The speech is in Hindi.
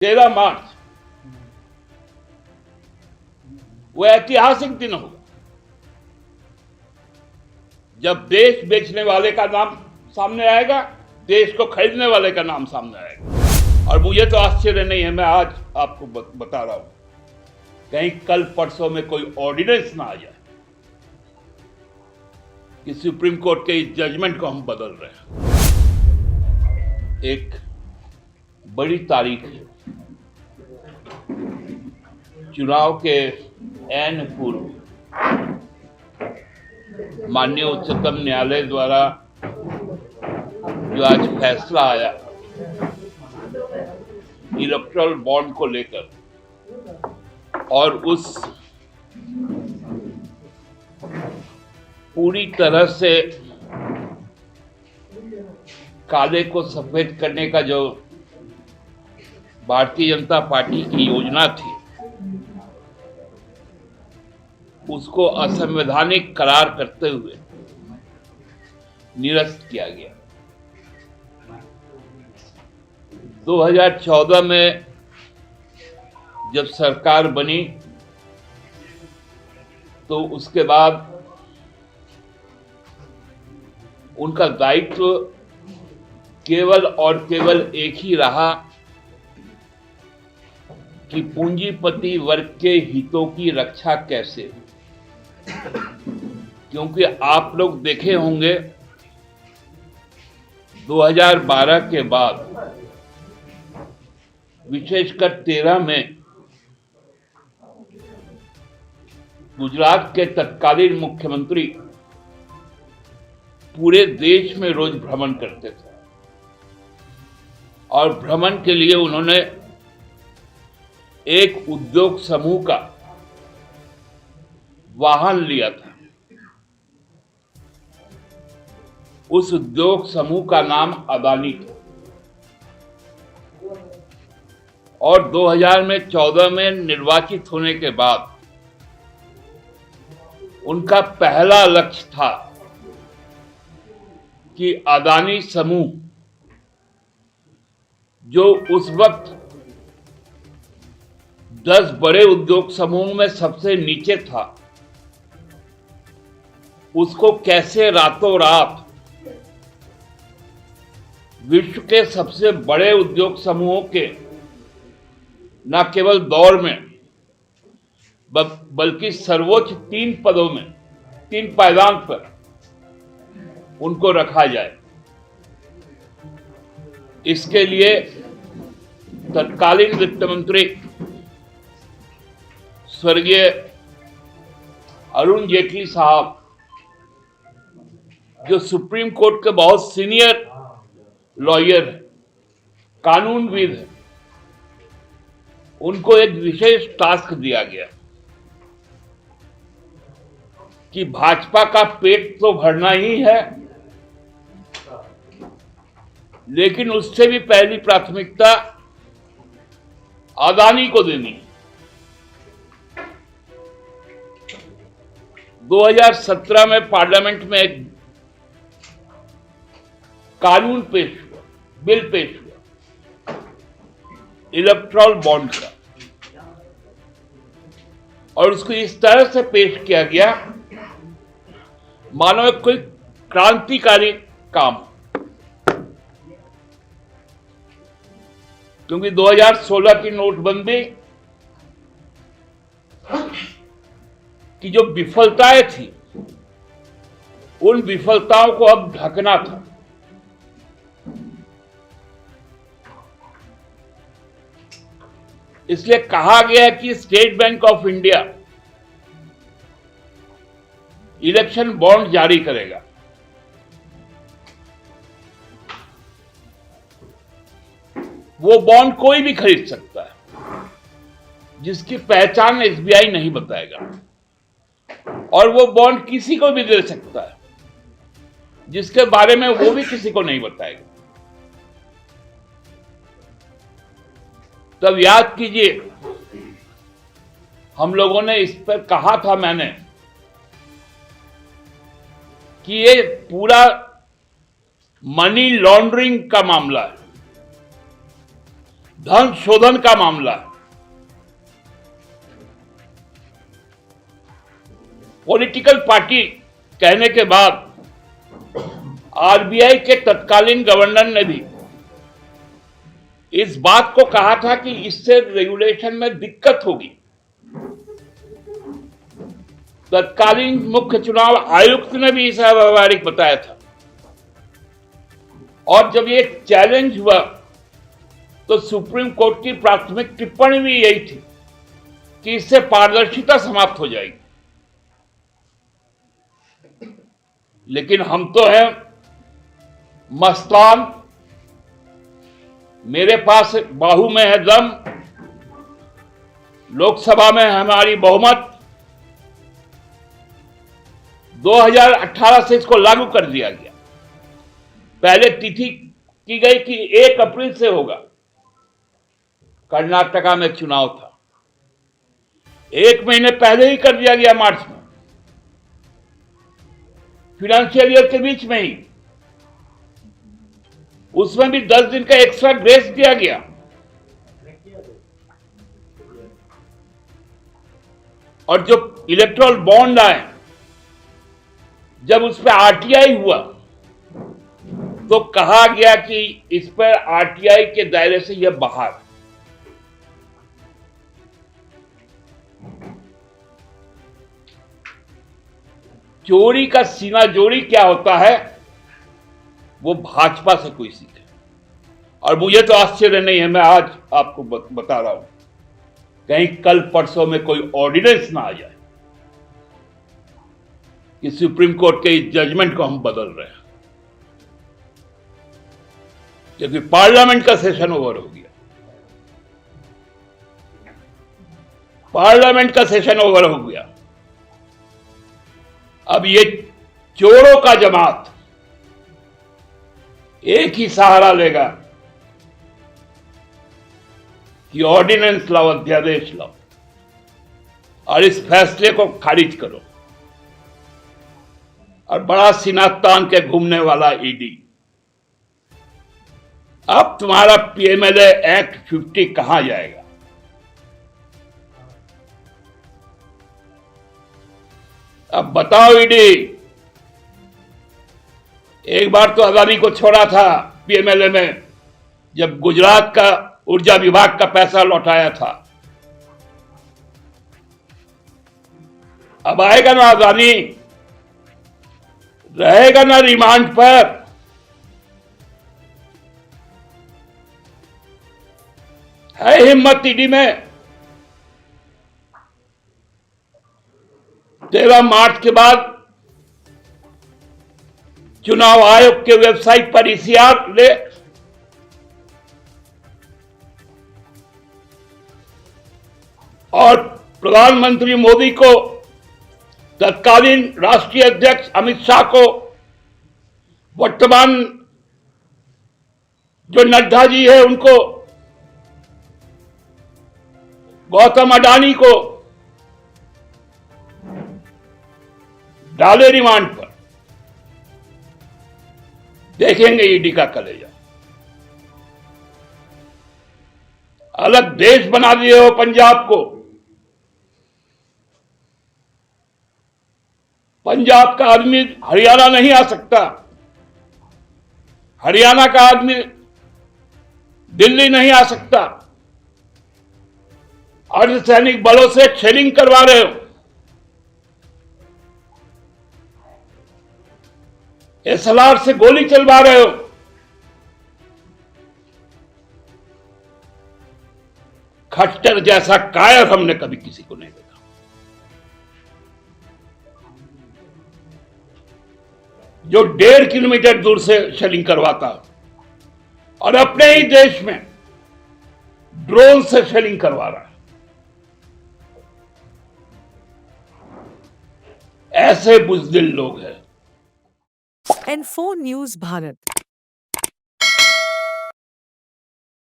13 मार्च वो ऐतिहासिक दिन होगा जब देश बेचने वाले का नाम सामने आएगा, देश को खरीदने वाले का नाम सामने आएगा। और मुझे तो आश्चर्य नहीं है, मैं आज आपको बता रहा हूं, कहीं कल परसों में कोई ऑर्डिनेंस ना आ जाए कि सुप्रीम कोर्ट के इस जजमेंट को हम बदल रहे हैं। एक बड़ी तारीख है, चुनाव के ऐन पूर्व माननीय उच्चतम न्यायालय द्वारा जो आज फैसला आया इलेक्टोरल बॉन्ड को लेकर, और उस पूरी तरह से काले को सफेद करने का जो भारतीय जनता पार्टी की योजना थी, उसको असंवैधानिक करार करते हुए निरस्त किया गया। 2014 में जब सरकार बनी तो उसके बाद उनका दायित्व केवल और केवल एक ही रहा कि पूंजीपति वर्ग के हितों की रक्षा कैसे हो। क्योंकि आप लोग देखे होंगे 2012 के बाद विशेषकर 13 में गुजरात के तत्कालीन मुख्यमंत्री पूरे देश में रोज भ्रमण करते थे और भ्रमण के लिए उन्होंने एक उद्योग समूह का वाहन लिया था। उस उद्योग समूह का नाम अदानी था और 2014 में निर्वाचित होने के बाद उनका पहला लक्ष्य था कि अदानी समूह, जो उस वक्त 10 बड़े उद्योग समूह में सबसे नीचे था, उसको कैसे रातों रात विश्व के सबसे बड़े उद्योग समूहों के न केवल दौर में बल्कि सर्वोच्च 3 पदों में, 3 पायदान पर उनको रखा जाए। इसके लिए तत्कालीन वित्त मंत्री स्वर्गीय अरुण जेटली साहब, जो सुप्रीम कोर्ट के बहुत सीनियर लॉयर हैं, कानूनविद हैं, उनको एक विशेष टास्क दिया गया कि भाजपा का पेट तो भरना ही है, लेकिन उससे भी पहली प्राथमिकता अदानी को देनी है। 2017 में पार्लियामेंट में एक कानून पेश हुआ, बिल पेश हुआ इलेक्टोरल बॉन्ड का, और उसको इस तरह से पेश किया गया मानो कोई क्रांतिकारी काम। क्योंकि 2016 की नोटबंदी की जो विफलताएं थी, उन विफलताओं को अब ढकना था। इसलिए कहा गया कि state bank of India election bond जारी करेगा। वो बॉन्ड कोई भी खरीद सकता है, जिसकी पहचान एसबीआई नहीं बताएगा, और वो बॉन्ड किसी को भी दे सकता है, जिसके बारे में वो भी किसी को नहीं बताएगा। तब याद कीजिए, हम लोगों ने इस पर कहा था, मैंने, कि ये पूरा मनी लॉन्ड्रिंग का मामला है। धन शोधन का मामला, पॉलिटिकल पार्टी कहने के बाद आरबीआई के तत्कालीन गवर्नर ने भी इस बात को कहा था कि इससे रेगुलेशन में दिक्कत होगी। तत्कालीन मुख्य चुनाव आयुक्त ने भी इसे अव्यावहारिक बताया था। और जब ये चैलेंज हुआ तो सुप्रीम कोर्ट की प्राथमिक टिप्पणी भी यही थी कि इससे पारदर्शिता समाप्त हो जाएगी। लेकिन हम तो हैं मस्तान, मेरे पास बाहु में है दम, लोकसभा में हमारी बहुमत, 2018 से इसको लागू कर दिया गया। पहले तिथि की गई कि 1 अप्रैल से होगा। कर्नाटका में चुनाव था, 1 महीने पहले ही कर दिया गया, मार्च में, फाइनेंशियल ईयर के बीच में ही। उसमें भी 10 दिन का एक्स्ट्रा ग्रेस दिया गया। और जो इलेक्ट्रल बॉन्ड आए, जब उस पर आरटीआई हुआ तो कहा गया कि इस पर आरटीआई के दायरे से यह बाहर। चोरी का सीना जोड़ी क्या होता है वो भाजपा से कोई सीखे। और मुझे तो आश्चर्य नहीं है, मैं आज आपको बता रहा हूं, कहीं कल परसों में कोई ऑर्डिनेंस ना आ जाए कि सुप्रीम कोर्ट के इस जजमेंट को हम बदल रहे हैं, क्योंकि पार्लियामेंट का सेशन ओवर हो गया। पार्लियामेंट का सेशन ओवर हो गया। अब ये चोरों का जमात एक ही सहारा लेगा कि ऑर्डिनेंस लाओ, अध्यादेश लाओ और इस फैसले को खारिज करो। और बड़ा सीना तान के घूमने वाला ईडी, अब तुम्हारा पीएमएलए एक्ट 50 कहां जाएगा? अब बताओ ईडी, एक बार तो अदानी को छोड़ा था पीएमएलए में जब गुजरात का ऊर्जा विभाग का पैसा लौटाया था। अब आएगा ना अदानी, रहेगा ना रिमांड पर? है हिम्मत ईडी में? 13 मार्च के बाद चुनाव आयोग के वेबसाइट पर ईसीआर ले, और प्रधानमंत्री मोदी को, तत्कालीन राष्ट्रीय अध्यक्ष अमित शाह को, वर्तमान जो नड्डा जी है उनको, गौतम अडानी को डाले रिमांड पर। देखेंगे ईडी का कलेजा। अलग देश बना दिए हो पंजाब को। पंजाब का आदमी हरियाणा नहीं आ सकता, हरियाणा का आदमी दिल्ली नहीं आ सकता। अर्धसैनिक बलों से शेलिंग करवा रहे हो, एसएलआर से गोली चलवा रहे हो। खट्टर जैसा कायर हमने कभी किसी को नहीं देखा। जो 1.5 किलोमीटर दूर से शेलिंग करवाता और अपने ही देश में ड्रोन से शेलिंग करवा रहा है। ऐसे बुज़दिल लोग हैं। N4 News Bharat।